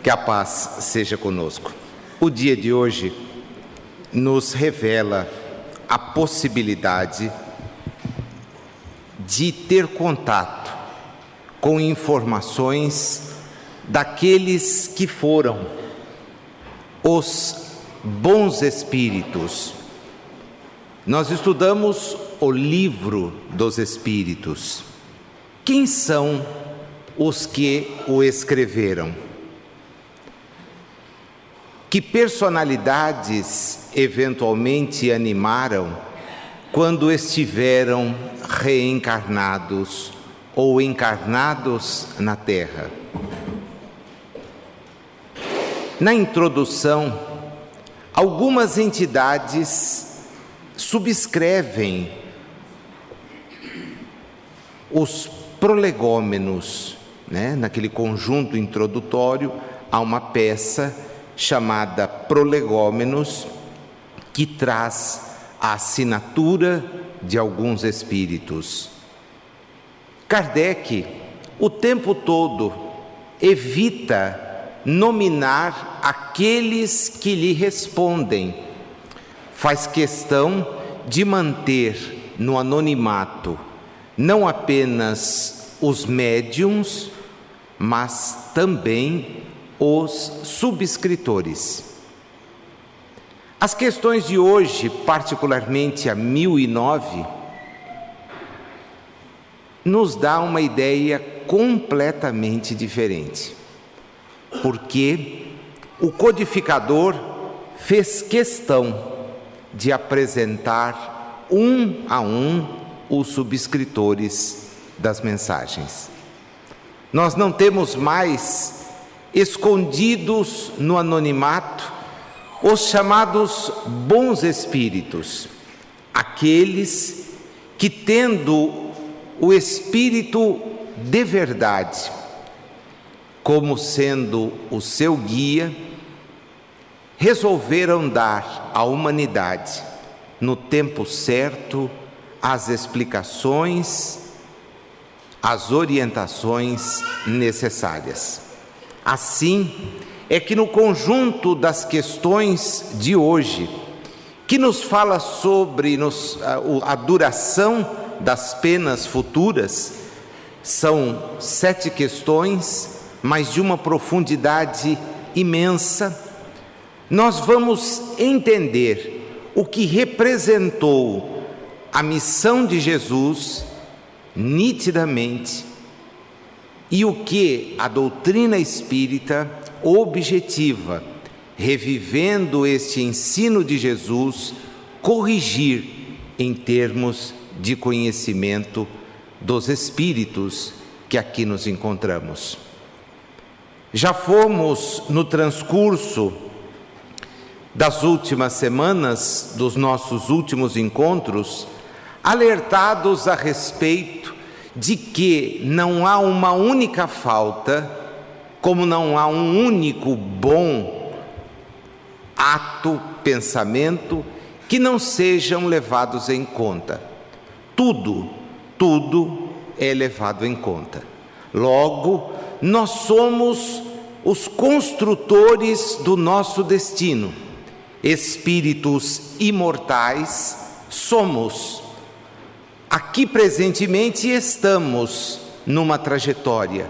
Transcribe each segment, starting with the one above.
Que a paz seja conosco. O dia de hoje nos revela a possibilidade de ter contato com informações daqueles que foram os bons espíritos. Nós estudamos o livro dos espíritos. Quem são os que o escreveram? Que personalidades eventualmente animaram quando estiveram reencarnados ou encarnados na Terra? Na introdução, algumas entidades subscrevem os prolegômenos, Naquele conjunto introdutório há uma peça chamada Prolegômenos, que traz a assinatura de alguns espíritos. Kardec, o tempo todo, evita nominar aqueles que lhe respondem. Faz questão de manter no anonimato não apenas os médiuns, mas também os subscritores. As questões de hoje, particularmente a 1009, nos dá uma ideia completamente diferente, porque o codificador fez questão de apresentar um a um os subscritores das mensagens. Nós não temos mais escondidos no anonimato os chamados bons espíritos, aqueles que, tendo o espírito de verdade como sendo o seu guia, resolveram dar à humanidade, no tempo certo, as explicações, as orientações necessárias. Assim é que no conjunto das questões de hoje, que nos fala sobre a duração das penas futuras, são 7 questões, mas de uma profundidade imensa, nós vamos entender o que representou a missão de Jesus nitidamente e o que a doutrina espírita objetiva, revivendo este ensino de Jesus, corrigir em termos de conhecimento dos espíritos que aqui nos encontramos. Já fomos, no transcurso das últimas semanas, dos nossos últimos encontros, alertados a respeito de que não há uma única falta, como não há um único bom ato, pensamento, que não sejam levados em conta. Tudo é levado em conta. Logo, nós somos os construtores do nosso destino. Espíritos imortais somos. Aqui presentemente estamos numa trajetória,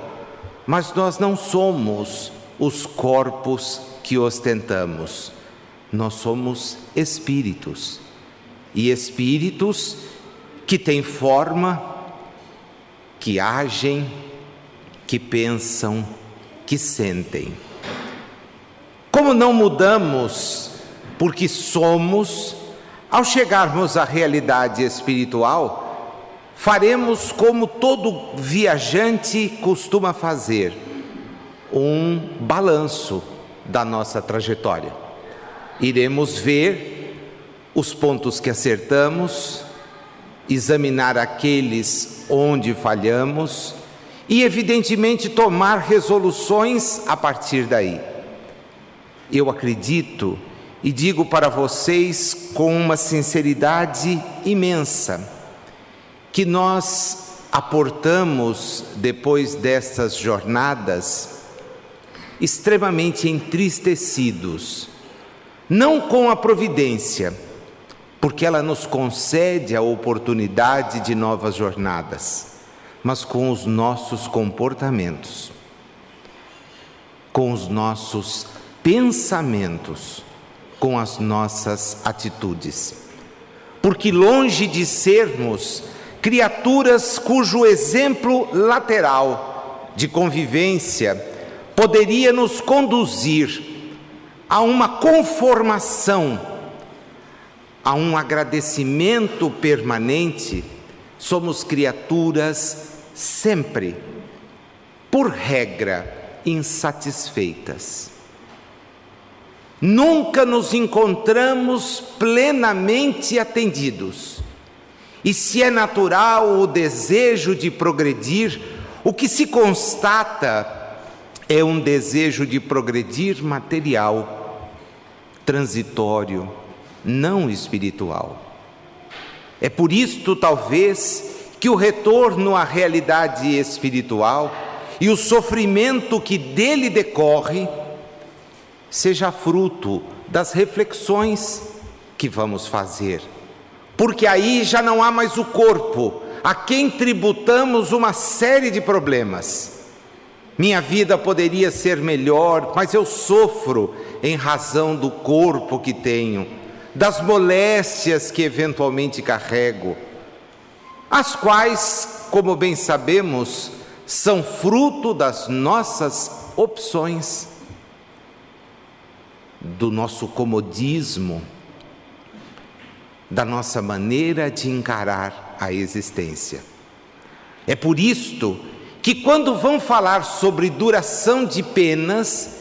mas nós não somos os corpos que ostentamos. Nós somos espíritos, e espíritos que têm forma, que agem, que pensam, que sentem. Como não mudamos porque somos, ao chegarmos à realidade espiritual, faremos como todo viajante costuma fazer, um balanço da nossa trajetória. Iremos ver os pontos que acertamos, examinar aqueles onde falhamos e, evidentemente, tomar resoluções a partir daí. Eu acredito e digo para vocês com uma sinceridade imensa que nós aportamos, depois destas jornadas, extremamente entristecidos, não com a providência, porque ela nos concede a oportunidade de novas jornadas, mas com os nossos comportamentos, com os nossos pensamentos, com as nossas atitudes. Porque longe de sermos criaturas cujo exemplo lateral de convivência poderia nos conduzir a uma conformação, a um agradecimento permanente, somos criaturas sempre, por regra, insatisfeitas. Nunca nos encontramos plenamente atendidos. E se é natural o desejo de progredir, o que se constata é um desejo de progredir material, transitório, não espiritual. É por isto, talvez, que o retorno à realidade espiritual e o sofrimento que dele decorre seja fruto das reflexões que vamos fazer. Porque aí já não há mais o corpo, a quem tributamos uma série de problemas. Minha vida poderia ser melhor, mas eu sofro em razão do corpo que tenho, das moléstias que eventualmente carrego, as quais, como bem sabemos, são fruto das nossas opções, do nosso comodismo, da nossa maneira de encarar a existência. É por isto que quando vão falar sobre duração de penas,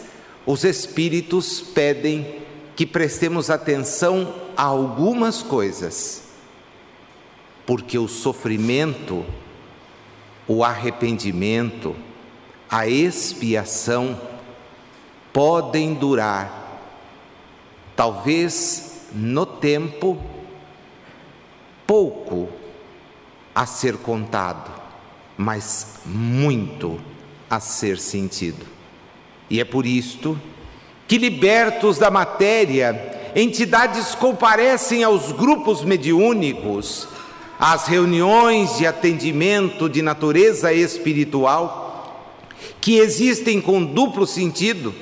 os espíritos pedem que prestemos atenção a algumas coisas, porque o sofrimento, o arrependimento, a expiação podem durar, talvez no tempo, pouco a ser contado, mas muito a ser sentido. E é por isto que, libertos da matéria, entidades comparecem aos grupos mediúnicos, às reuniões de atendimento de natureza espiritual, que existem com duplo sentido.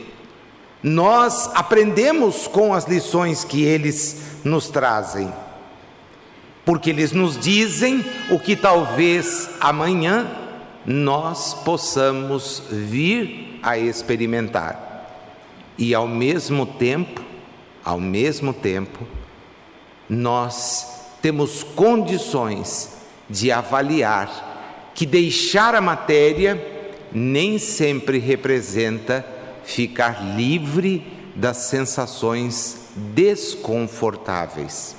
Nós aprendemos com as lições que eles nos trazem, porque eles nos dizem o que talvez amanhã nós possamos vir a experimentar. E ao mesmo tempo, nós temos condições de avaliar que deixar a matéria nem sempre representa ficar livre das sensações desconfortáveis.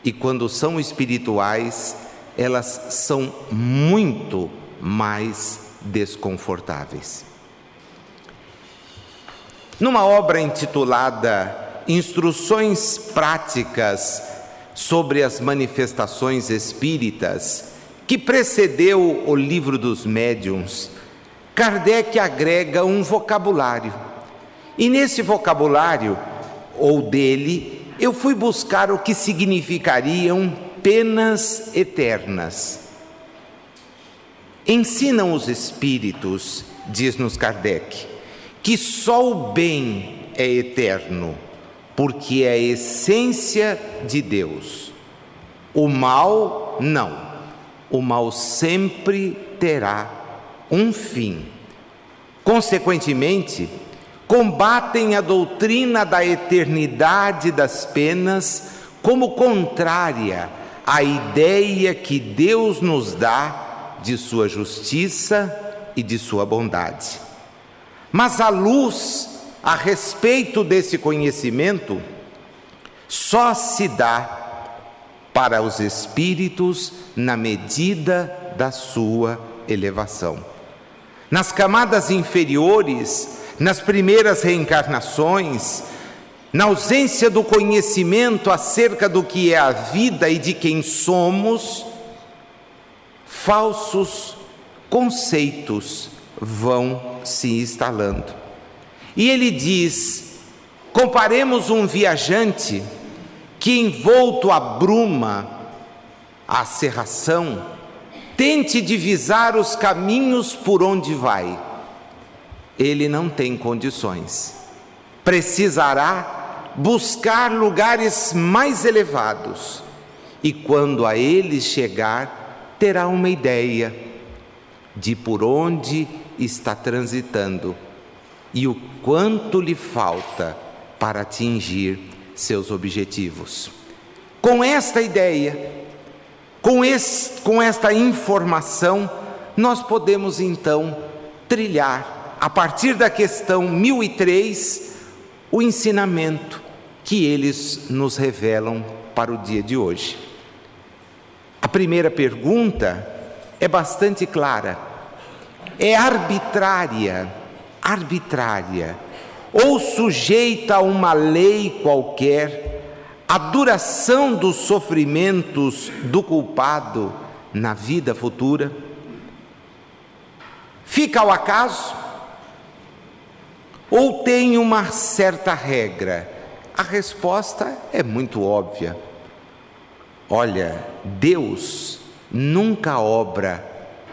E quando são espirituais, elas são muito mais desconfortáveis. Numa obra intitulada Instruções Práticas sobre as Manifestações Espíritas, que precedeu o Livro dos Médiuns, Kardec agrega um vocabulário. E nesse vocabulário, ou dele, eu fui buscar o que significariam penas eternas. Ensinam os espíritos, diz-nos Kardec, que só o bem é eterno, porque é a essência de Deus. O mal, não. O mal sempre terá um fim. Consequentemente, combatem a doutrina da eternidade das penas como contrária à ideia que Deus nos dá de sua justiça e de sua bondade. Mas a luz a respeito desse conhecimento só se dá para os espíritos na medida da sua elevação. Nas camadas inferiores, nas primeiras reencarnações, na ausência do conhecimento acerca do que é a vida e de quem somos, falsos conceitos vão se instalando. E ele diz: comparemos um viajante que, envolto à bruma, à cerração, tente divisar os caminhos por onde vai. Ele não tem condições. Precisará buscar lugares mais elevados, e quando a eles chegar, terá uma ideia de por onde está transitando e o quanto lhe falta para atingir seus objetivos. Com esta ideia, com esta informação, nós podemos então trilhar, a partir da questão 1003, o ensinamento que eles nos revelam para o dia de hoje. A primeira pergunta é bastante clara: é arbitrária ou sujeita a uma lei qualquer a duração dos sofrimentos do culpado na vida futura? Fica ao acaso? Ou tem uma certa regra? A resposta é muito óbvia. Olha, Deus nunca obra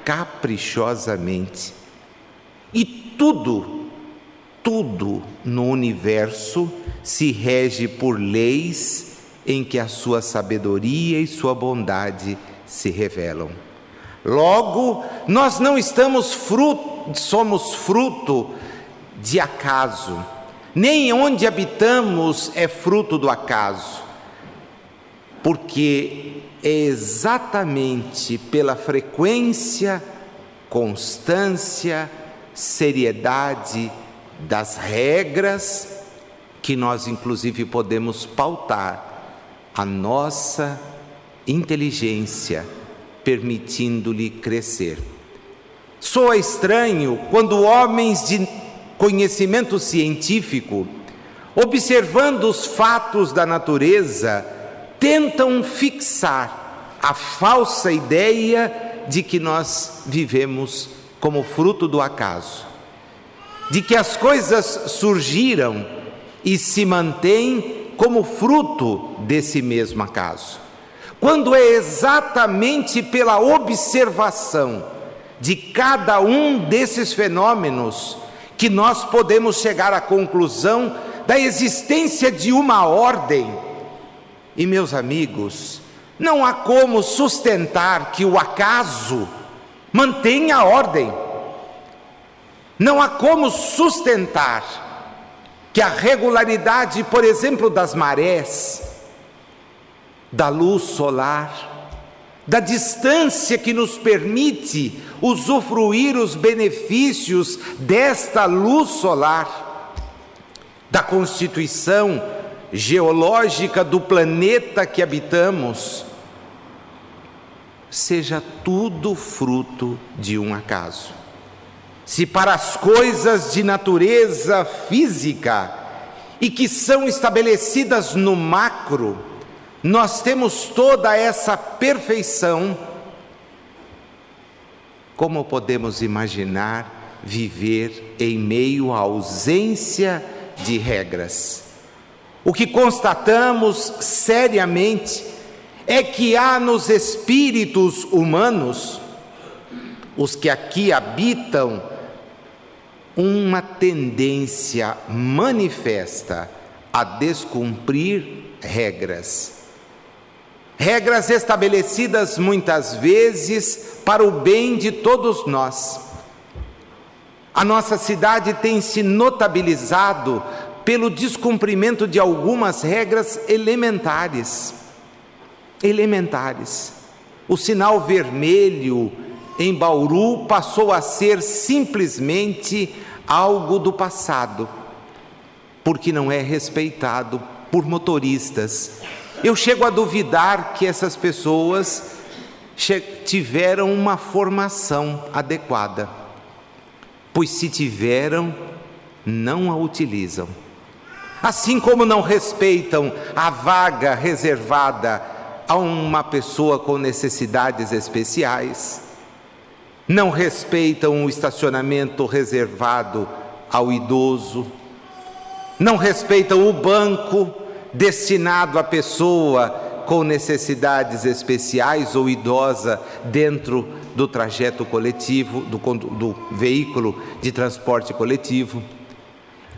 caprichosamente. E tudo no universo se rege por leis em que a sua sabedoria e sua bondade se revelam. Logo, nós não somos fruto de acaso, nem onde habitamos é fruto do acaso, porque é exatamente pela frequência, constância, seriedade das regras que nós inclusive podemos pautar a nossa inteligência, permitindo-lhe crescer. Soa estranho quando homens de conhecimento científico, observando os fatos da natureza, tentam fixar a falsa ideia de que nós vivemos como fruto do acaso, de que as coisas surgiram e se mantêm como fruto desse mesmo acaso, quando é exatamente pela observação de cada um desses fenômenos que nós podemos chegar à conclusão da existência de uma ordem. E, meus amigos, não há como sustentar que o acaso mantenha a ordem. Não há como sustentar que a regularidade, por exemplo, das marés, da luz solar, da distância que nos permite usufruir os benefícios desta luz solar, da constituição geológica do planeta que habitamos, seja tudo fruto de um acaso. Se para as coisas de natureza física e que são estabelecidas no macro, nós temos toda essa perfeição, como podemos imaginar viver em meio à ausência de regras? O que constatamos seriamente é que há nos espíritos humanos, os que aqui habitam, uma tendência manifesta a descumprir regras. Regras estabelecidas muitas vezes para o bem de todos nós. A nossa cidade tem se notabilizado pelo descumprimento de algumas regras elementares. O sinal vermelho em Bauru passou a ser simplesmente algo do passado, porque não é respeitado por motoristas. Eu chego a duvidar que essas pessoas tiveram uma formação adequada, pois se tiveram, não a utilizam. Assim como não respeitam a vaga reservada a uma pessoa com necessidades especiais, não respeitam o estacionamento reservado ao idoso, não respeitam o banco destinado à pessoa com necessidades especiais ou idosa dentro do trajeto coletivo, do veículo de transporte coletivo.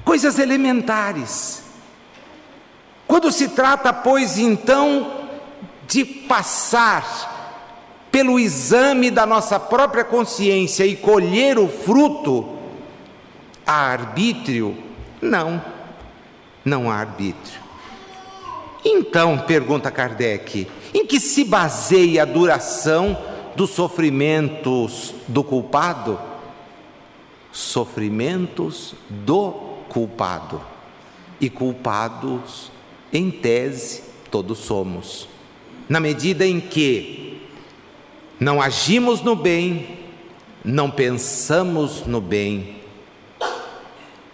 Coisas elementares. Quando se trata, pois, então, de passar pelo exame da nossa própria consciência e colher o fruto, há arbítrio? Não há arbítrio. Então, pergunta Kardec, em que se baseia a duração dos sofrimentos do culpado? Sofrimentos do culpado. E culpados, em tese, todos somos. Na medida em que não agimos no bem, não pensamos no bem,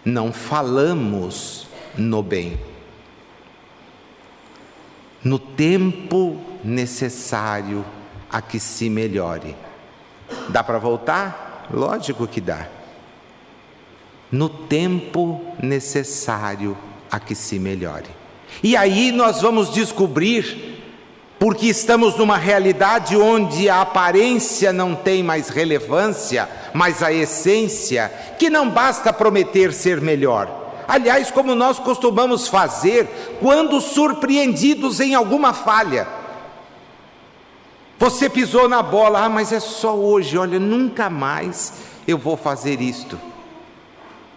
não falamos no bem. No tempo necessário a que se melhore. Dá para voltar? Lógico que dá. No tempo necessário a que se melhore. E aí nós vamos descobrir, porque estamos numa realidade onde a aparência não tem mais relevância, mas a essência, que não basta prometer ser melhor. Aliás, como nós costumamos fazer quando surpreendidos em alguma falha. Você pisou na bola, mas é só hoje, olha, nunca mais eu vou fazer isto.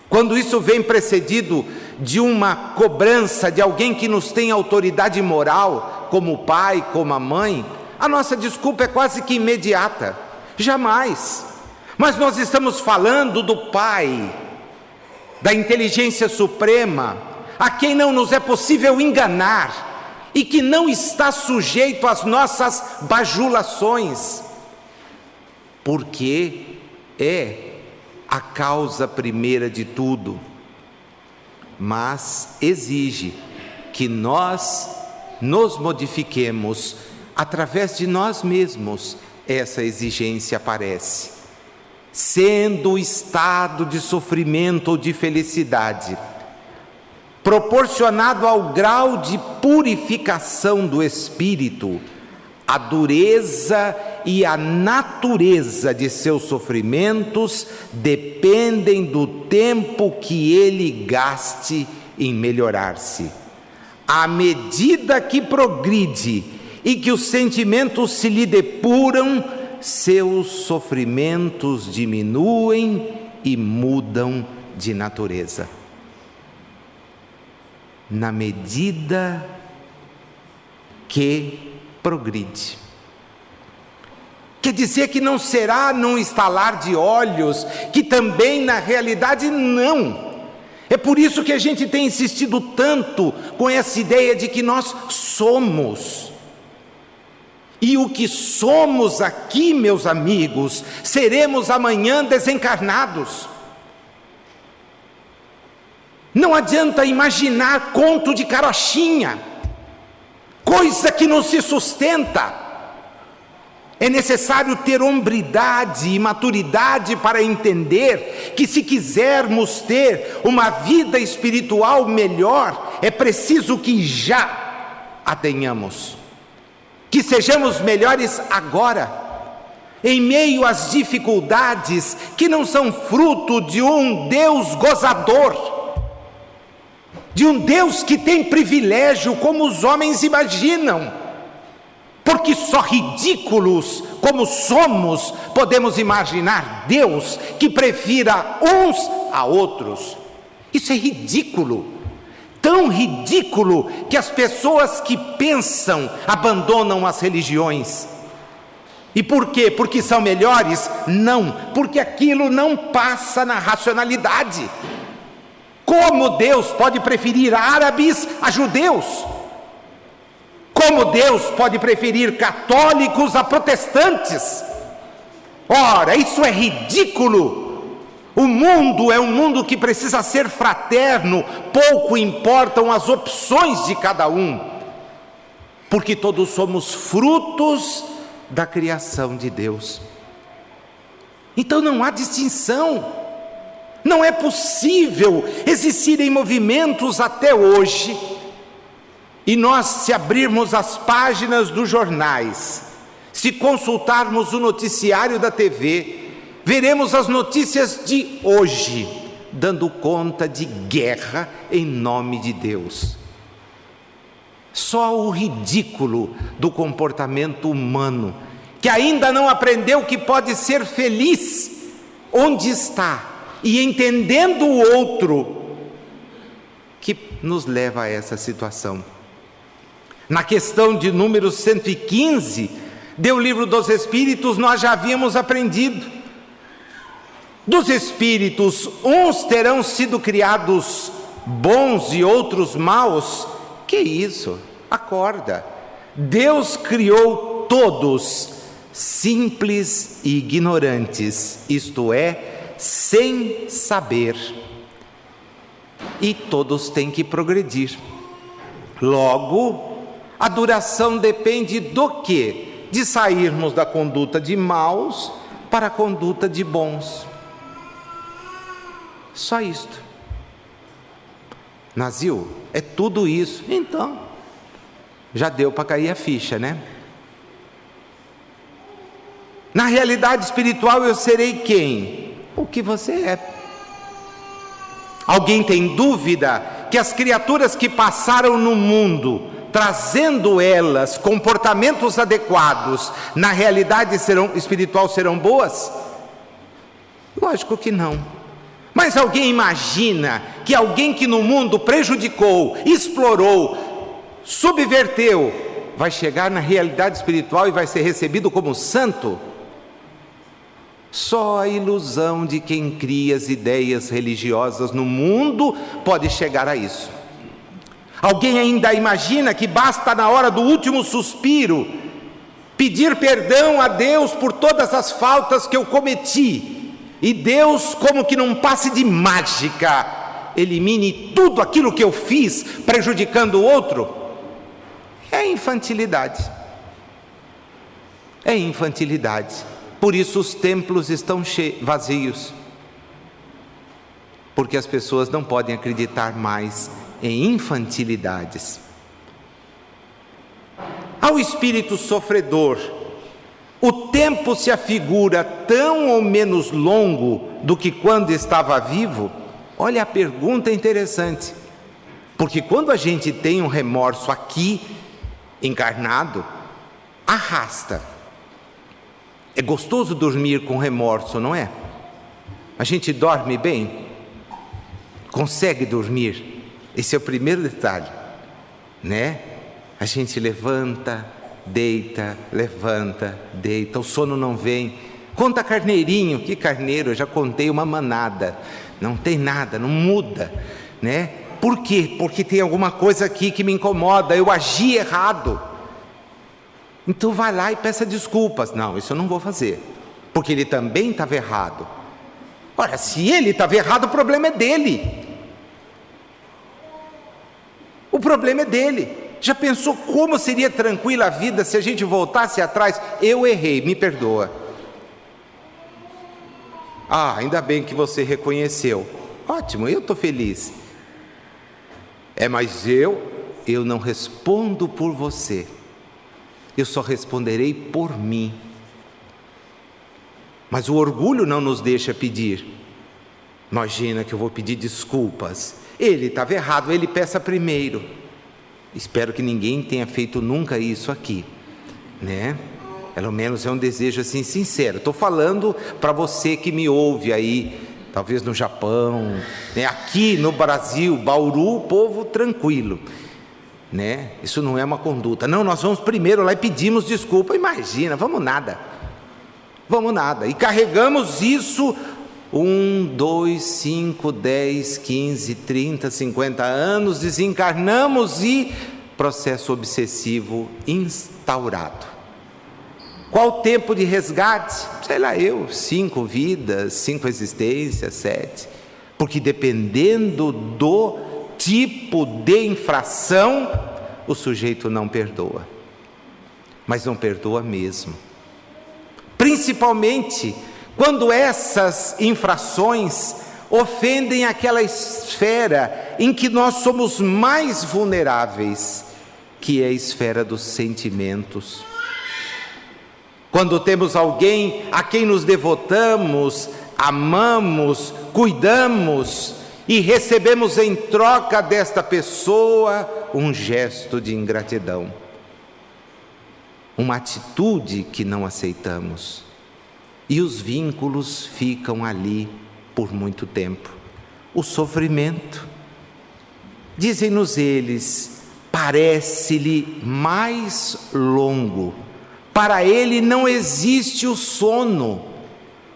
Quando isso vem precedido de uma cobrança de alguém que nos tem autoridade moral, como o pai, como a mãe, a nossa desculpa é quase que imediata. Jamais. Mas nós estamos falando do Pai, da inteligência suprema, a quem não nos é possível enganar e que não está sujeito às nossas bajulações, porque é a causa primeira de tudo, mas exige que nós nos modifiquemos através de nós mesmos. Essa exigência aparece. Sendo o estado de sofrimento ou de felicidade proporcionado ao grau de purificação do espírito, a dureza e a natureza de seus sofrimentos dependem do tempo que ele gaste em melhorar-se. À medida que progride e que os sentimentos se lhe depuram, seus sofrimentos diminuem e mudam de natureza. Na medida que progride. Quer dizer que não será num estalar de olhos, que também na realidade não. É por isso que a gente tem insistido tanto com essa ideia de que nós somos. E o que somos aqui, meus amigos, seremos amanhã desencarnados. Não adianta imaginar conto de carochinha, coisa que não se sustenta. É necessário ter hombridade e maturidade para entender que, se quisermos ter uma vida espiritual melhor, é preciso que já a tenhamos. Que sejamos melhores agora, em meio às dificuldades que não são fruto de um Deus gozador, de um Deus que tem privilégio como os homens imaginam, porque só ridículos como somos podemos imaginar Deus que prefira uns a outros. Isso é ridículo. Tão ridículo que as pessoas que pensam abandonam as religiões. E por quê? Porque são melhores? Não, porque aquilo não passa na racionalidade. Como Deus pode preferir árabes a judeus? Como Deus pode preferir católicos a protestantes? Ora, isso é ridículo. O mundo é um mundo que precisa ser fraterno, pouco importam as opções de cada um, porque todos somos frutos da criação de Deus. Então não há distinção. Não é possível existirem movimentos até hoje, e nós, se abrirmos as páginas dos jornais, se consultarmos o noticiário da TV, veremos as notícias de hoje, dando conta de guerra em nome de Deus. Só o ridículo do comportamento humano, que ainda não aprendeu que pode ser feliz onde está, e entendendo o outro, que nos leva a essa situação. Na questão de número 115, do Livro dos Espíritos, nós já havíamos aprendido. Dos Espíritos, uns terão sido criados bons e outros maus. Que isso? Acorda. Deus criou todos simples e ignorantes, isto é, sem saber. E todos têm que progredir. Logo, a duração depende do quê? De sairmos da conduta de maus para a conduta de bons. Só isto. Nazil, é tudo isso. Então, já deu para cair a ficha, né? Na realidade espiritual eu serei quem? O que você é. Alguém tem dúvida que as criaturas que passaram no mundo, trazendo elas comportamentos adequados, na realidade espiritual serão boas? Lógico que não. Mas alguém imagina que alguém que no mundo prejudicou, explorou, subverteu, vai chegar na realidade espiritual e vai ser recebido como santo? Só a ilusão de quem cria as ideias religiosas no mundo pode chegar a isso. Alguém ainda imagina que basta na hora do último suspiro pedir perdão a Deus por todas as faltas que eu cometi, e Deus, como que num passe de mágica, elimine tudo aquilo que eu fiz prejudicando o outro? É infantilidade. É infantilidade. Por isso os templos estão vazios, porque as pessoas não podem acreditar mais em infantilidades. Ao espírito sofredor, o tempo se afigura tão ou menos longo do que quando estava vivo? Olha a pergunta interessante, porque quando a gente tem um remorso aqui, encarnado, arrasta. É gostoso dormir com remorso, não é? A gente dorme bem? Consegue dormir? Esse é o primeiro detalhe, né? A gente levanta, deita, levanta, deita, o sono não vem. Conta carneirinho, que carneiro? Eu já contei uma manada. Não tem nada, não muda, né? Por quê? Porque tem alguma coisa aqui que me incomoda, eu agi errado. Então vai lá e peça desculpas. Não, isso eu não vou fazer, porque ele também estava errado. Ora, se ele estava errado, o problema é dele. O problema é dele. Já pensou como seria tranquila a vida se a gente voltasse atrás? Eu errei, me perdoa. Ah, ainda bem que você reconheceu. Ótimo, eu estou feliz. Mas eu não respondo por você. Eu só responderei por mim. Mas o orgulho não nos deixa pedir. Imagina que eu vou pedir desculpas. Ele estava errado, ele peça primeiro. Espero que ninguém tenha feito nunca isso aqui, né? Pelo menos é um desejo assim sincero. Estou falando para você que me ouve aí, talvez no Japão, né? Aqui no Brasil, Bauru, povo tranquilo, né? Isso não é uma conduta. Não, nós vamos primeiro lá e pedimos desculpa. Imagina, vamos nada. E carregamos isso 1, 2, 5, 10, 15, 30, 50 anos, desencarnamos e processo obsessivo instaurado. Qual o tempo de resgate? Sei lá 5 vidas, 5 existências, 7. Porque dependendo do tipo de infração, o sujeito não perdoa. Mas não perdoa mesmo. Principalmente quando essas infrações ofendem aquela esfera em que nós somos mais vulneráveis, que é a esfera dos sentimentos. Quando temos alguém a quem nos devotamos, amamos, cuidamos e recebemos em troca desta pessoa um gesto de ingratidão, uma atitude que não aceitamos, e os vínculos ficam ali por muito tempo. O sofrimento, dizem-nos eles, parece-lhe mais longo. Para ele não existe o sono,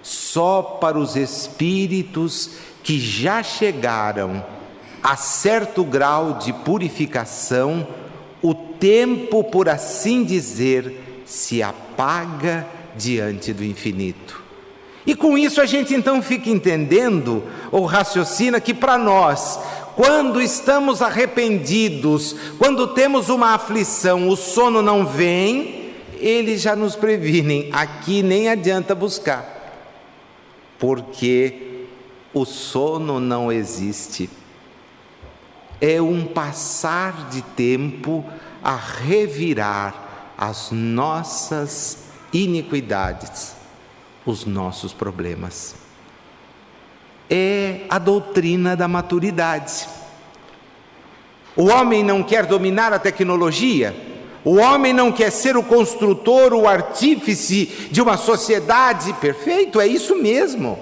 só para os espíritos que já chegaram a certo grau de purificação, o tempo, por assim dizer, se apaga diante do infinito. E com isso a gente então fica entendendo, ou raciocina, que para nós, quando estamos arrependidos, quando temos uma aflição, o sono não vem, eles já nos previnem, aqui nem adianta buscar, porque o sono não existe. É um passar de tempo a revirar as nossas iniquidades, os nossos problemas. É a doutrina da maturidade. O homem não quer dominar a tecnologia, o homem não quer ser o construtor, o artífice de uma sociedade. Perfeito, é isso mesmo.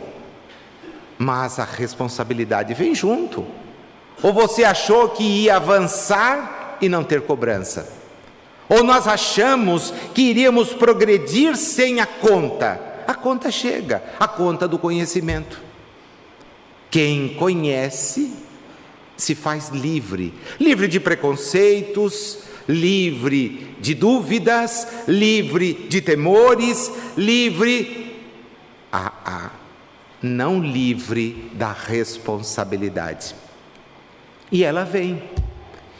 Mas a responsabilidade vem junto. Ou você achou que ia avançar e não ter cobrança? Ou nós achamos que iríamos progredir sem a conta? A conta chega, a conta do conhecimento. Quem conhece se faz livre, livre de preconceitos, livre de dúvidas, livre de temores, livre, não livre da responsabilidade. E ela vem.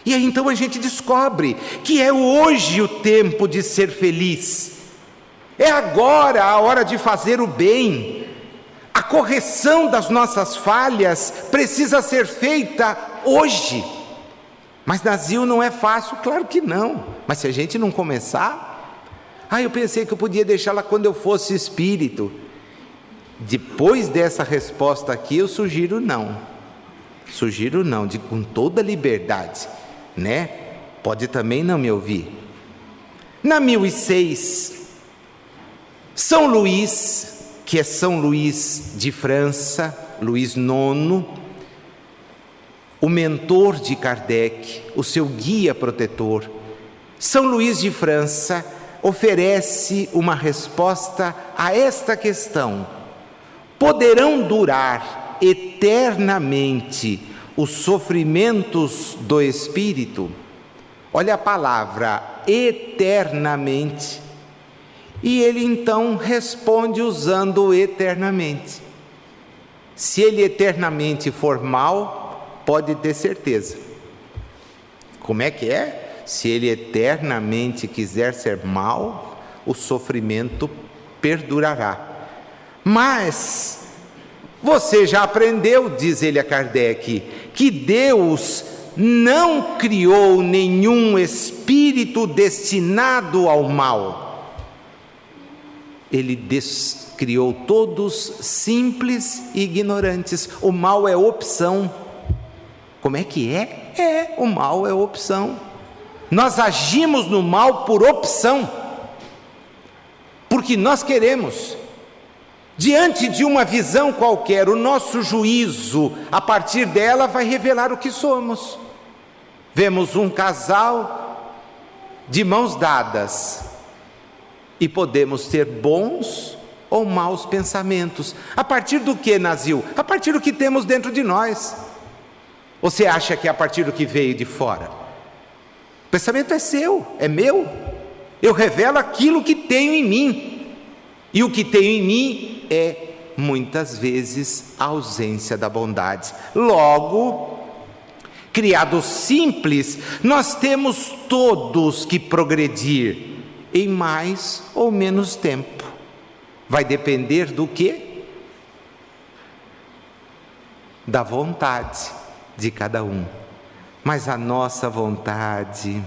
E aí então a gente descobre que é hoje o tempo de ser feliz. É agora a hora de fazer o bem. A correção das nossas falhas precisa ser feita hoje. Mas Nazil não é fácil? Claro que não. Mas se a gente não começar... eu pensei que eu podia deixá-la quando eu fosse espírito. Depois dessa resposta aqui, eu sugiro não. Sugiro não, com toda liberdade, né? Pode também não me ouvir. Na 1006, São Luís, que é São Luís de França, Luís IX, o mentor de Kardec, o seu guia protetor, São Luís de França oferece uma resposta a esta questão: poderão durar eternamente os sofrimentos do espírito? Olha a palavra eternamente. E ele então responde usando o eternamente. Se ele eternamente for mal, pode ter certeza. Como é que é? Se ele eternamente quiser ser mal, o sofrimento perdurará. Mas você já aprendeu, diz ele a Kardec, que Deus não criou nenhum espírito destinado ao mal. Ele criou todos simples e ignorantes. O mal é opção. Como é que é? O mal é opção. Nós agimos no mal por opção, porque nós queremos. Diante de uma visão qualquer, o nosso juízo, a partir dela, vai revelar o que somos. Vemos um casal de mãos dadas e podemos ter bons ou maus pensamentos. A partir do que, Nazil? A partir do que temos dentro de nós. Você acha que é a partir do que veio de fora? O pensamento é seu, é meu. Eu revelo aquilo que tenho em mim. E o que tenho em mim é, muitas vezes, a ausência da bondade. Logo, criados simples, nós temos todos que progredir em mais ou menos tempo. Vai depender do quê? da vontade de cada um. Mas a nossa vontade,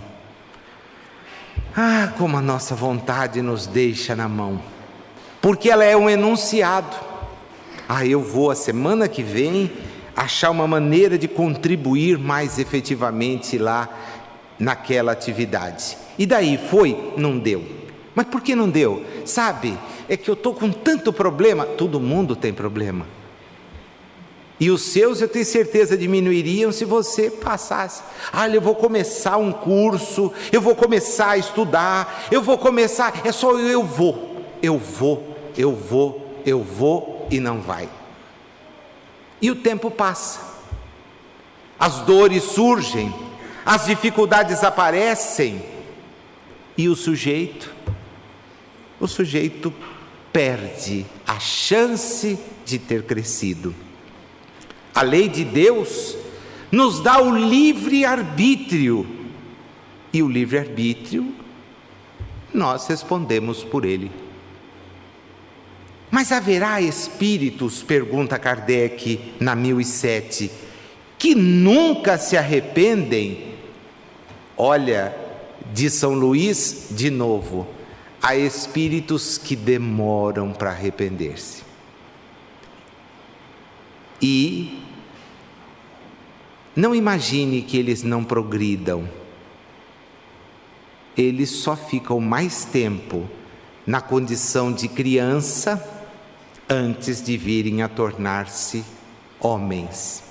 como a nossa vontade nos deixa na mão, porque ela é um enunciado. Eu vou a semana que vem achar uma maneira de contribuir mais efetivamente lá naquela atividade. E daí foi? Não deu. Mas por que não deu? Sabe, é que eu estou com tanto problema. Todo mundo tem problema. E os seus, eu tenho certeza, diminuiriam se você passasse. Eu vou começar um curso, eu vou começar a estudar, eu vou começar, é só eu vou, e não vai. E o tempo passa, as dores surgem, as dificuldades aparecem, e o sujeito perde a chance de ter crescido. A lei de Deus nos dá o livre-arbítrio, e o livre-arbítrio nós respondemos por ele. Mas haverá espíritos, pergunta Kardec na 1007, que nunca se arrependem? Olha, diz São Luís de novo, há espíritos que demoram para arrepender-se. E não imagine que eles não progridam. Eles só ficam mais tempo na condição de criança antes de virem a tornar-se homens.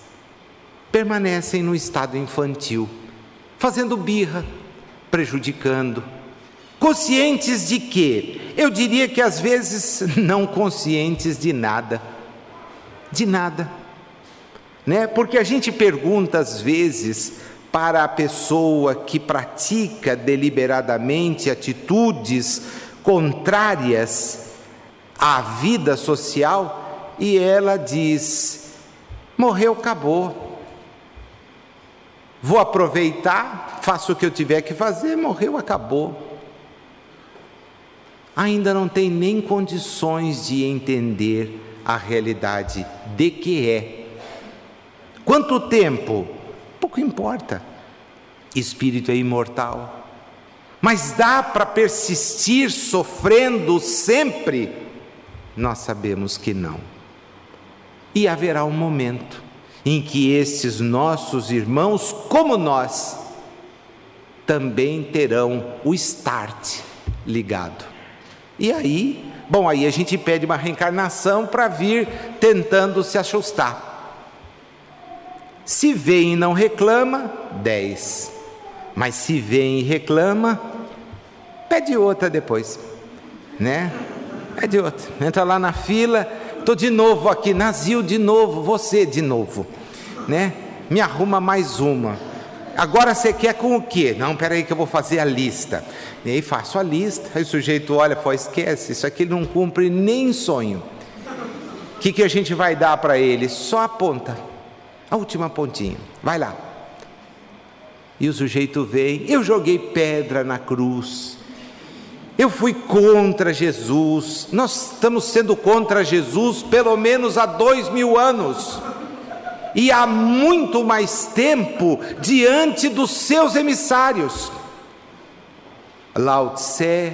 Permanecem no estado infantil, fazendo birra, prejudicando, conscientes de quê? Eu diria que às vezes não conscientes de nada, né? Porque a gente pergunta às vezes para a pessoa que pratica deliberadamente atitudes contrárias à vida social, e ela diz: morreu, acabou, vou aproveitar, faço o que eu tiver que fazer, morreu, acabou. Ainda não tem nem condições de entender a realidade de que é. Quanto tempo? Pouco importa. Espírito é imortal. Mas dá para persistir sofrendo sempre? Nós sabemos que não. E haverá um momento em que esses nossos irmãos, como nós, também terão o start ligado. E aí, aí a gente pede uma reencarnação para vir tentando se ajustar. Se vem e não reclama, 10. Mas se vem e reclama, pede outra depois, né? Pede outra. Entra lá na fila, estou de novo aqui, Nazil de novo, você de novo, né? Me arruma mais uma. Agora você quer com o quê? Não, peraí que eu vou fazer a lista. E aí faço a lista, aí o sujeito olha, esquece, isso aqui não cumpre nem sonho. O que a gente vai dar para ele? Só a ponta, a última pontinha, vai lá. E o sujeito vem: eu joguei pedra na cruz, eu fui contra Jesus, nós estamos sendo contra Jesus pelo menos há 2000 anos, e há muito mais tempo diante dos seus emissários, Lao Tse,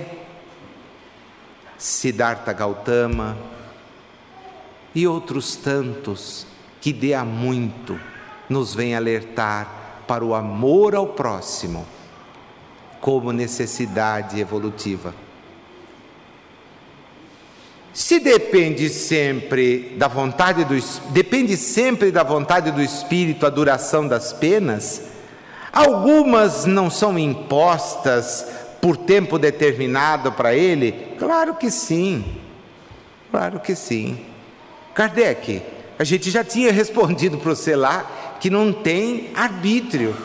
Siddhartha Gautama e outros tantos que de há muito nos vêm alertar para o amor ao próximo como necessidade evolutiva. Se depende sempre da vontade do Espírito a duração das penas, algumas não são impostas por tempo determinado para ele? Claro que sim, claro que sim. Kardec, a gente já tinha respondido para você lá que não tem arbítrio,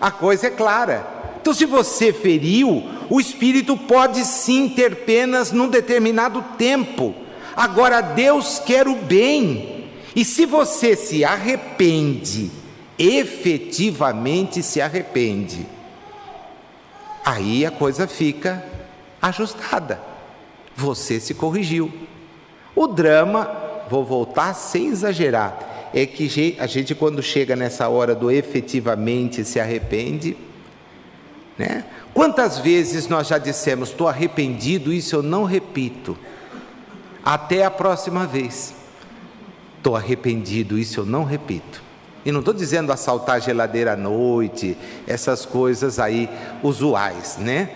a coisa é clara. Então, se você feriu, o Espírito pode sim ter penas num determinado tempo. Agora, Deus quer o bem, e se você se arrepende, efetivamente se arrepende, aí a coisa fica ajustada, você se corrigiu. O drama, vou voltar sem exagerar, é que a gente, quando chega nessa hora do efetivamente se arrepende, né? Quantas vezes nós já dissemos, estou arrependido, isso eu não repito, até a próxima vez. Estou arrependido, isso eu não repito. E não estou dizendo assaltar a geladeira à noite, essas coisas aí usuais, né?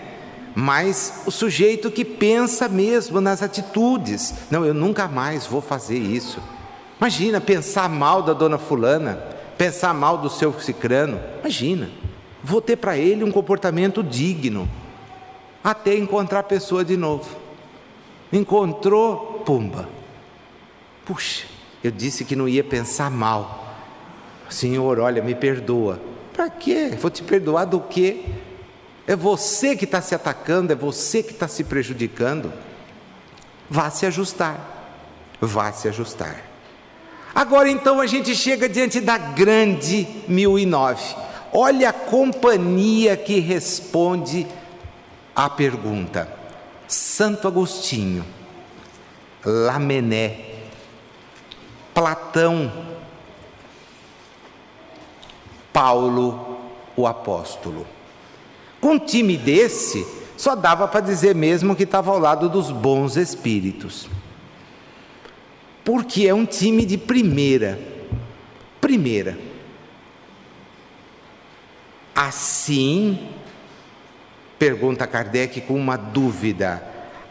Mas o sujeito que pensa mesmo nas atitudes. Não, eu nunca mais vou fazer isso. Imagina, pensar mal da dona fulana, pensar mal do seu cicrano. Imagina, vou ter para ele um comportamento digno, até encontrar a pessoa de novo. Encontrou, pumba. Puxa, eu disse que não ia pensar mal. Senhor, olha, me perdoa. Para quê? Vou te perdoar do quê? É você que está se atacando, é você que está se prejudicando. Vá se ajustar, vá se ajustar. Agora então a gente chega diante da grande 1009. Olha a companhia que responde à pergunta. Santo Agostinho, Lamennais, Platão, Paulo, o apóstolo. Com um time desse, só dava para dizer mesmo que estava ao lado dos bons espíritos. Porque é um time de primeira. Assim, pergunta Kardec com uma dúvida,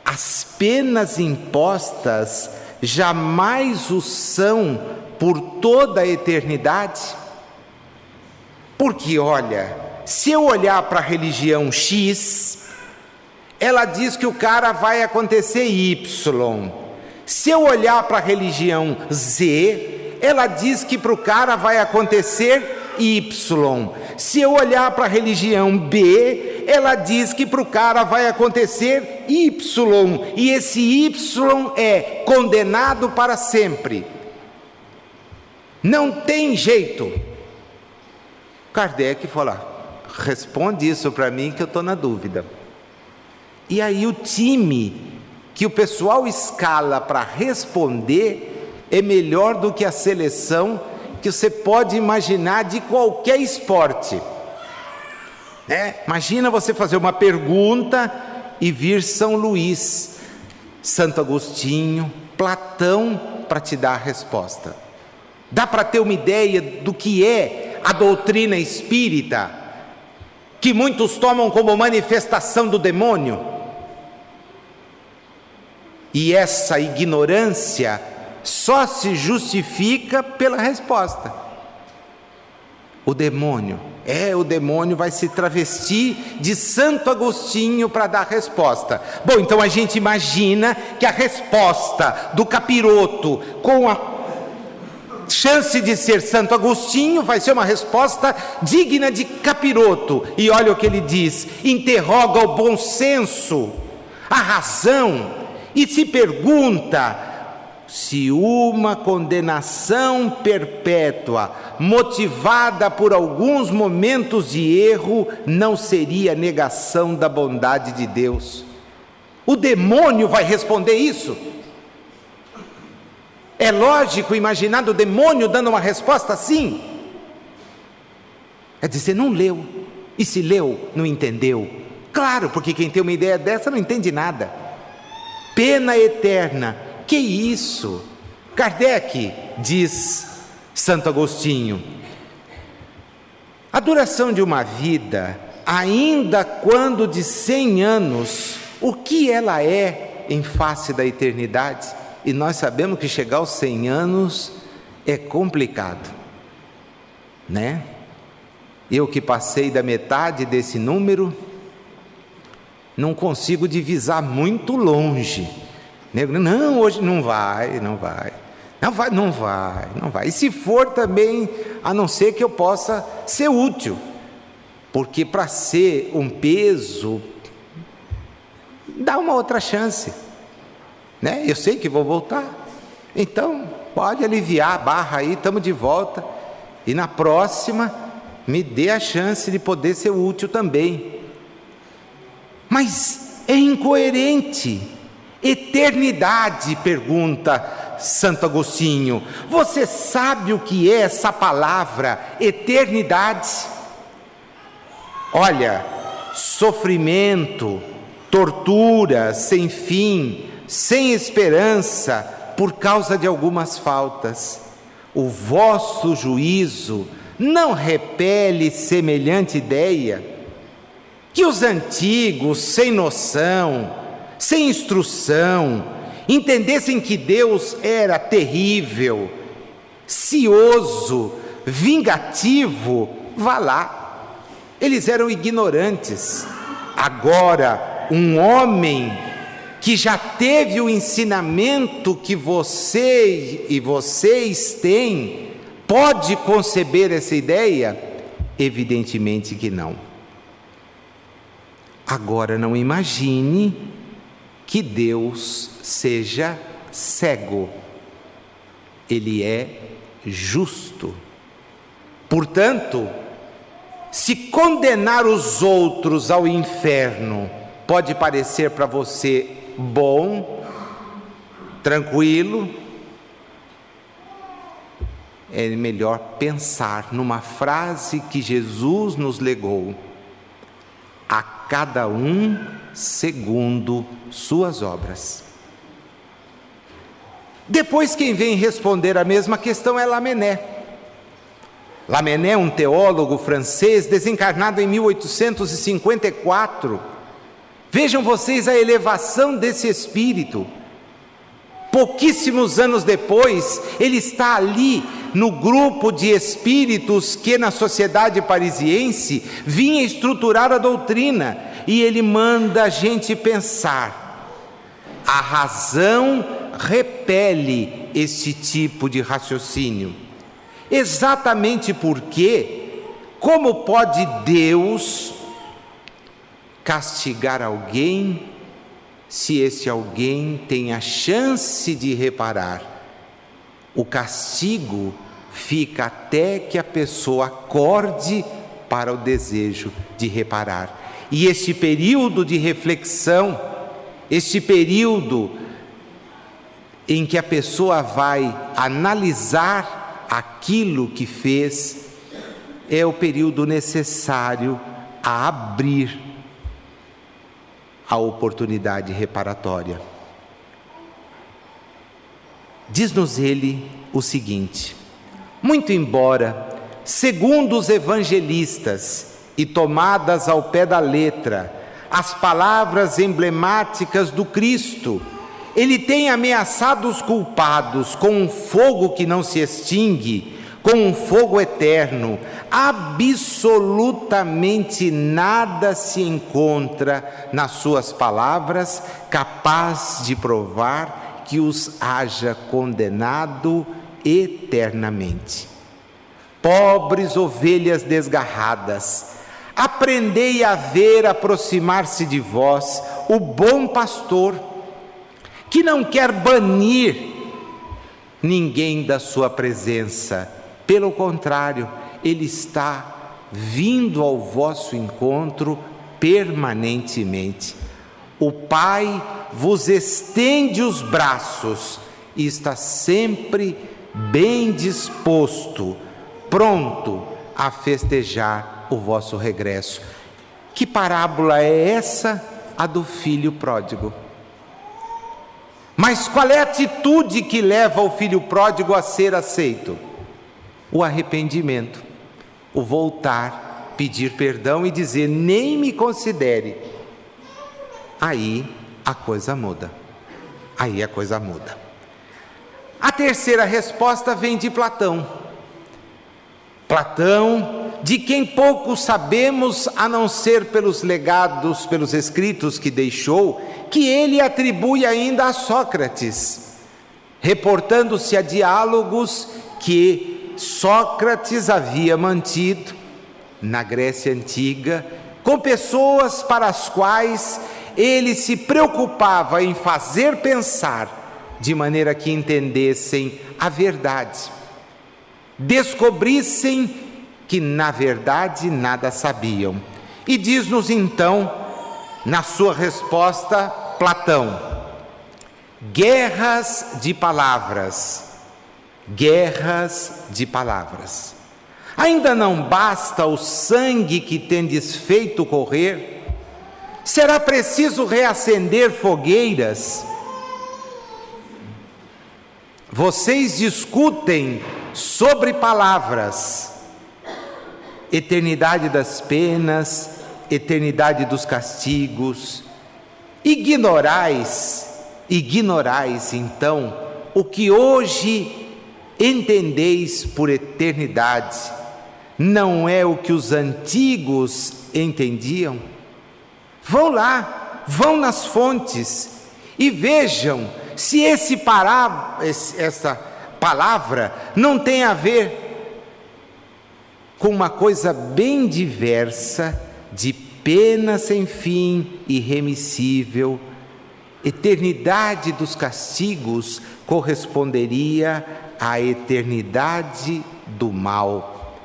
as penas impostas jamais o são por toda a eternidade? Porque, olha, se eu olhar para a religião X, ela diz que o cara vai acontecer Y. Se eu olhar para a religião Z, ela diz que para o cara vai acontecer Y. Se eu olhar para a religião B, ela diz que para o cara vai acontecer Y. E esse Y é condenado para sempre. Não tem jeito. Kardec fala, responde isso para mim que eu estou na dúvida. E aí o time que o pessoal escala para responder é melhor do que a seleção que você pode imaginar de qualquer esporte. Imagina você fazer uma pergunta e vir São Luís, Santo Agostinho, Platão para te dar a resposta. Dá para ter uma ideia do que é a doutrina espírita, que muitos tomam como manifestação do demônio? E essa ignorância só se justifica pela resposta. O demônio vai se travestir de Santo Agostinho para dar a resposta. Bom, então a gente imagina que a resposta do capiroto com a chance de ser Santo Agostinho vai ser uma resposta digna de capiroto. E olha o que ele diz: interroga o bom senso, a razão, e se pergunta se uma condenação perpétua motivada por alguns momentos de erro não seria negação da bondade de Deus. O demônio vai responder isso? É lógico imaginar o demônio dando uma resposta assim? É dizer, não leu. E se leu, não entendeu. Claro, porque quem tem uma ideia dessa não entende nada. Pena eterna. Que isso? Kardec, diz Santo Agostinho, a duração de uma vida, ainda quando de 100 anos, o que ela é em face da eternidade? E nós sabemos que chegar aos 100 anos é complicado, né? Eu que passei da metade desse número, não consigo divisar muito longe. Não, hoje não vai. E se for também, a não ser que eu possa ser útil, porque para ser um peso, dá uma outra chance, né? Eu sei que vou voltar, então pode aliviar a barra aí, estamos de volta, e na próxima me dê a chance de poder ser útil também. Mas é incoerente. Eternidade, pergunta Santo Agostinho, você sabe o que é essa palavra eternidade? Olha, sofrimento, tortura sem fim, sem esperança, por causa de algumas faltas. O vosso juízo não repele semelhante ideia? Que os antigos, sem noção, sem instrução, entendessem que Deus era terrível, cioso, vingativo, vá lá. Eles eram ignorantes. Agora, um homem que já teve o ensinamento que você e vocês têm, pode conceber essa ideia? Evidentemente que não. Agora, não imagine que Deus seja cego. Ele é justo. Portanto, se condenar os outros ao inferno pode parecer para você bom, tranquilo, é melhor pensar numa frase que Jesus nos legou: a cada um segundo suas obras. Depois, quem vem responder a mesma questão é Lamennais. Lamennais, um teólogo francês desencarnado em 1854. Vejam vocês a elevação desse espírito. Pouquíssimos anos depois, ele está ali no grupo de espíritos que na sociedade parisiense vinha estruturar a doutrina, e ele manda a gente pensar. A razão repele este tipo de raciocínio. Exatamente porque, como pode Deus castigar alguém se esse alguém tem a chance de reparar? O castigo fica até que a pessoa acorde para o desejo de reparar. E este período de reflexão, este período em que a pessoa vai analisar aquilo que fez, é o período necessário a abrir a oportunidade reparatória. Diz-nos ele o seguinte: muito embora, segundo os evangelistas e tomadas ao pé da letra, as palavras emblemáticas do Cristo, ele tem ameaçado os culpados com um fogo que não se extingue, com um fogo eterno. Absolutamente nada se encontra nas suas palavras capaz de provar que os haja condenado eternamente. Pobres ovelhas desgarradas, aprendei a ver aproximar-se de vós o bom pastor, que não quer banir ninguém da sua presença. Pelo contrário, ele está vindo ao vosso encontro permanentemente. O Pai vos estende os braços e está sempre bem disposto, pronto a festejar o vosso regresso. Que parábola é essa? A do filho pródigo. Mas qual é a atitude que leva o filho pródigo a ser aceito? O arrependimento, o voltar, pedir perdão e dizer: nem me considere. Aí a coisa muda. Aí a coisa muda. A terceira resposta vem de Platão. Platão, de quem pouco sabemos a não ser pelos legados, pelos escritos que deixou, que ele atribui ainda a Sócrates, reportando-se a diálogos que Sócrates havia mantido na Grécia Antiga, com pessoas para as quais ele se preocupava em fazer pensar, de maneira que entendessem a verdade, descobrissem que na verdade nada sabiam. E diz-nos então, na sua resposta, Platão: guerras de palavras, guerras de palavras. Ainda não basta o sangue que tendes feito correr? Será preciso reacender fogueiras? Vocês discutem sobre palavras, eternidade das penas, eternidade dos castigos. Ignorais então o que hoje entendeis por eternidade. Não é o que os antigos entendiam? Vão lá, vão nas fontes e vejam se essa palavra não tem a ver com uma coisa bem diversa, de pena sem fim, irremissível. Eternidade dos castigos corresponderia à eternidade do mal.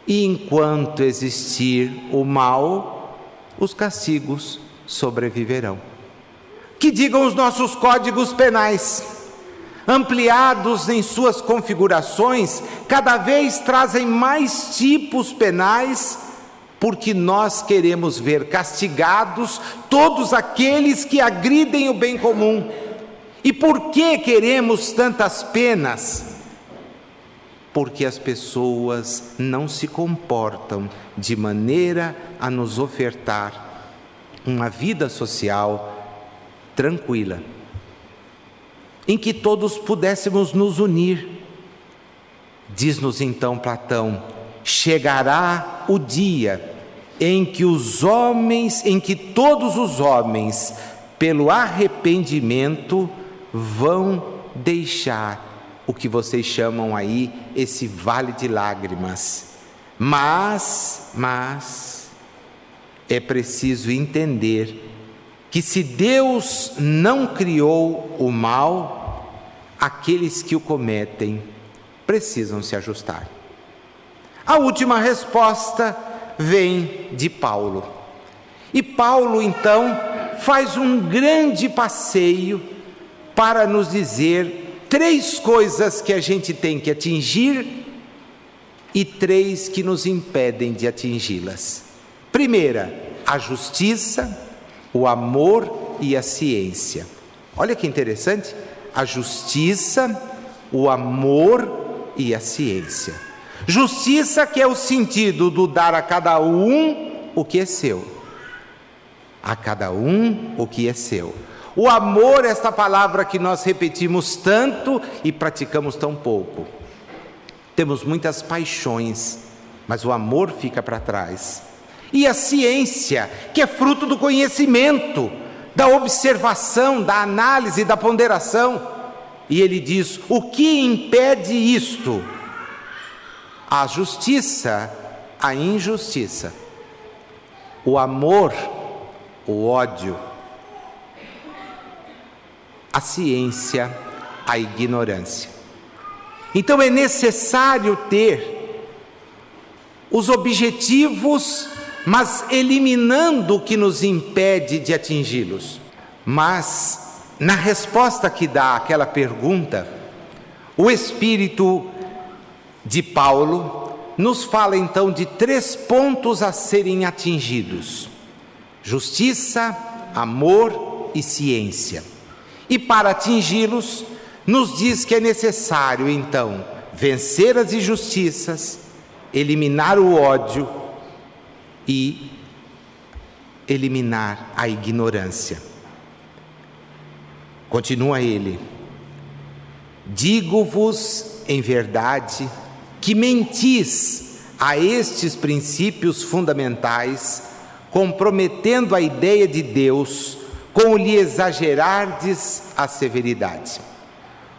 E enquanto existir o mal, os castigos sobreviverão. Que digam os nossos códigos penais, ampliados em suas configurações, cada vez trazem mais tipos penais, porque nós queremos ver castigados todos aqueles que agridem o bem comum. E por que queremos tantas penas? Porque as pessoas não se comportam de maneira a nos ofertar uma vida social tranquila, em que todos pudéssemos nos unir. Diz-nos então Platão: chegará o dia em que todos os homens, pelo arrependimento, vão deixar o que vocês chamam aí esse vale de lágrimas. Mas é preciso entender que se Deus não criou o mal, aqueles que o cometem precisam se ajustar. A última resposta vem de Paulo. E Paulo então faz um grande passeio para nos dizer 3 coisas que a gente tem que atingir e 3 que nos impedem de atingi-las. Primeira, a justiça, o amor e a ciência. Olha que interessante, a justiça, o amor e a ciência. Justiça, que é o sentido do dar a cada um o que é seu. A cada um o que é seu. O amor, esta palavra que nós repetimos tanto e praticamos tão pouco. Temos muitas paixões, mas o amor fica para trás. E a ciência, que é fruto do conhecimento, da observação, da análise, da ponderação. E ele diz: o que impede isto? A justiça, a injustiça, o amor, o ódio, a ciência, a ignorância. Então é necessário ter os objetivos, mas eliminando o que nos impede de atingi-los. Mas, na resposta que dá àquela pergunta, o Espírito de Paulo nos fala então de 3 pontos a serem atingidos: justiça, amor e ciência. E para atingi-los, nos diz que é necessário então vencer as injustiças, eliminar o ódio e eliminar a ignorância. Continua ele: digo-vos em verdade que mentis a estes princípios fundamentais, comprometendo a ideia de Deus com lhe exagerardes a severidade.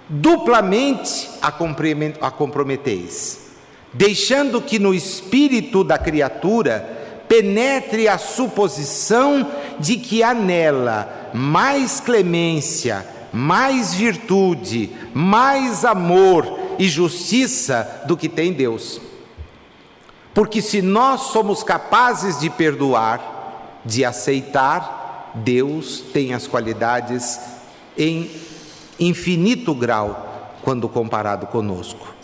Duplamente a comprometeis, deixando que no espírito da criatura penetre a suposição de que há nela mais clemência, mais virtude, mais amor e justiça do que tem Deus. Porque se nós somos capazes de perdoar, de aceitar, Deus tem as qualidades em infinito grau quando comparado conosco.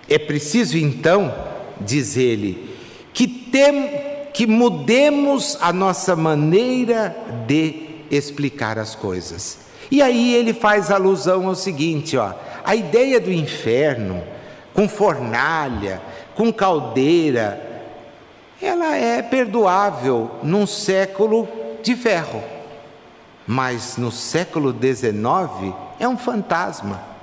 É preciso então, diz ele, que mudemos a nossa maneira de explicar as coisas. E aí ele faz alusão ao seguinte, a ideia do inferno, com fornalha, com caldeira, ela é perdoável num século de ferro, mas no século XIX é um fantasma.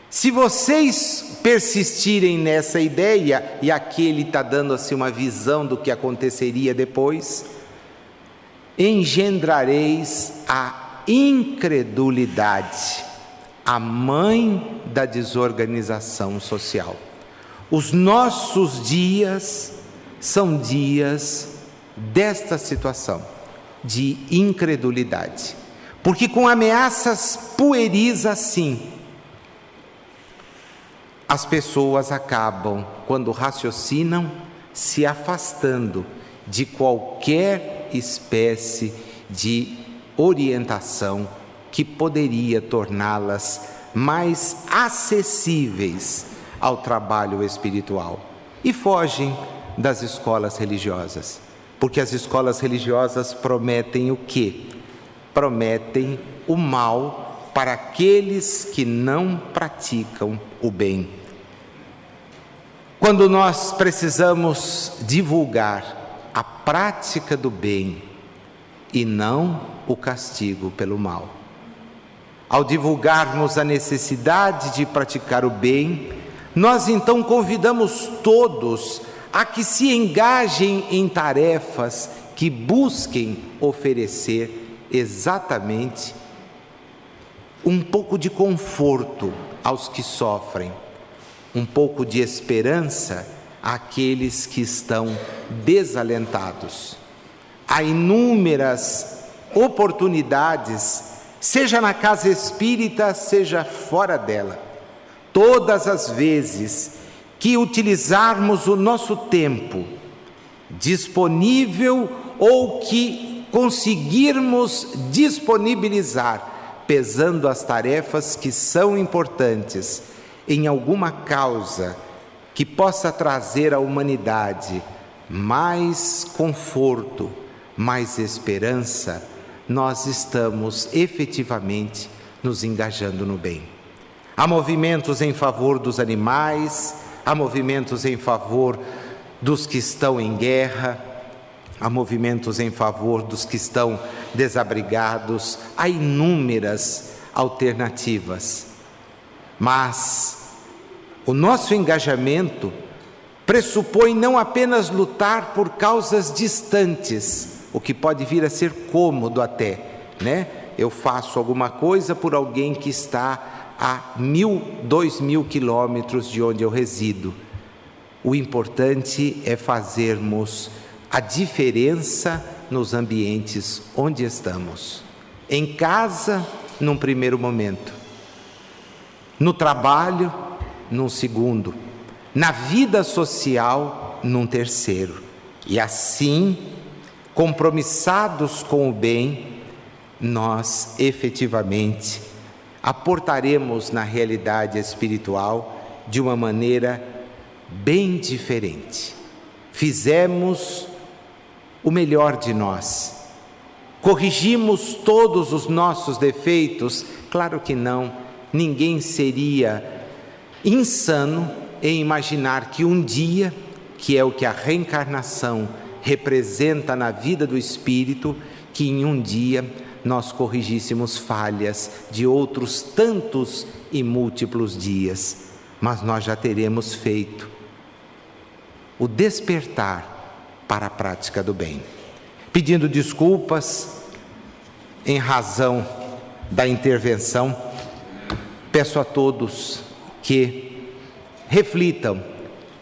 Se vocês persistirem nessa ideia, e aqui ele está dando assim uma visão do que aconteceria depois, engendrareis a incredulidade, a mãe da desorganização social. Os nossos dias são dias desta situação de incredulidade, porque com ameaças pueris assim, as pessoas acabam, quando raciocinam, se afastando de qualquer espécie de orientação que poderia torná-las mais acessíveis ao trabalho espiritual, e fogem das escolas religiosas, porque as escolas religiosas prometem o quê? Prometem o mal para aqueles que não praticam o bem. Quando nós precisamos divulgar a prática do bem e não o castigo pelo mal, ao divulgarmos a necessidade de praticar o bem, nós então convidamos todos a que se engajem em tarefas que busquem oferecer exatamente um pouco de conforto aos que sofrem, um pouco de esperança àqueles que estão desalentados. Há inúmeras oportunidades, seja na casa espírita, seja fora dela. Todas as vezes que utilizarmos o nosso tempo disponível ou que conseguirmos disponibilizar, pesando as tarefas que são importantes em alguma causa que possa trazer à humanidade mais conforto, mais esperança, nós estamos efetivamente nos engajando no bem. Há movimentos em favor dos animais, há movimentos em favor dos que estão em guerra, há movimentos em favor dos que estão desabrigados, há inúmeras alternativas. Mas o nosso engajamento pressupõe não apenas lutar por causas distantes, o que pode vir a ser cômodo até, né? Eu faço alguma coisa por alguém que está a 1.000, 2.000 quilômetros de onde eu resido. O importante é fazermos a diferença nos ambientes onde estamos. Em casa, num primeiro momento. No trabalho, num segundo. Na vida social, num terceiro. E assim, compromissados com o bem, nós efetivamente aportaremos na realidade espiritual de uma maneira bem diferente. Fizemos o melhor de nós. Corrigimos todos os nossos defeitos? Claro que não. Ninguém seria insano em imaginar que um dia, que é o que a reencarnação representa na vida do espírito, que em um dia nós corrigíssemos falhas de outros tantos e múltiplos dias, mas nós já teremos feito o despertar para a prática do bem. Pedindo desculpas em razão da intervenção, peço a todos que reflitam,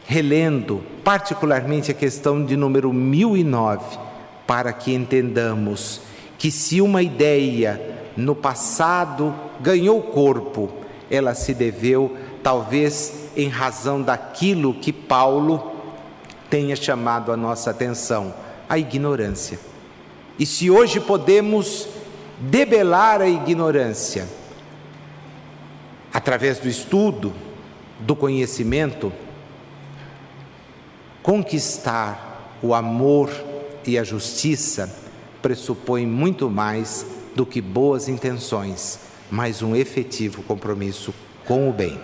relendo particularmente a questão de número 1009, para que entendamos que se uma ideia no passado ganhou corpo, ela se deveu talvez em razão daquilo que Paulo tenha chamado a nossa atenção, a ignorância. E se hoje podemos debelar a ignorância, através do estudo, do conhecimento, conquistar o amor e a justiça pressupõe muito mais do que boas intenções, mas um efetivo compromisso com o bem.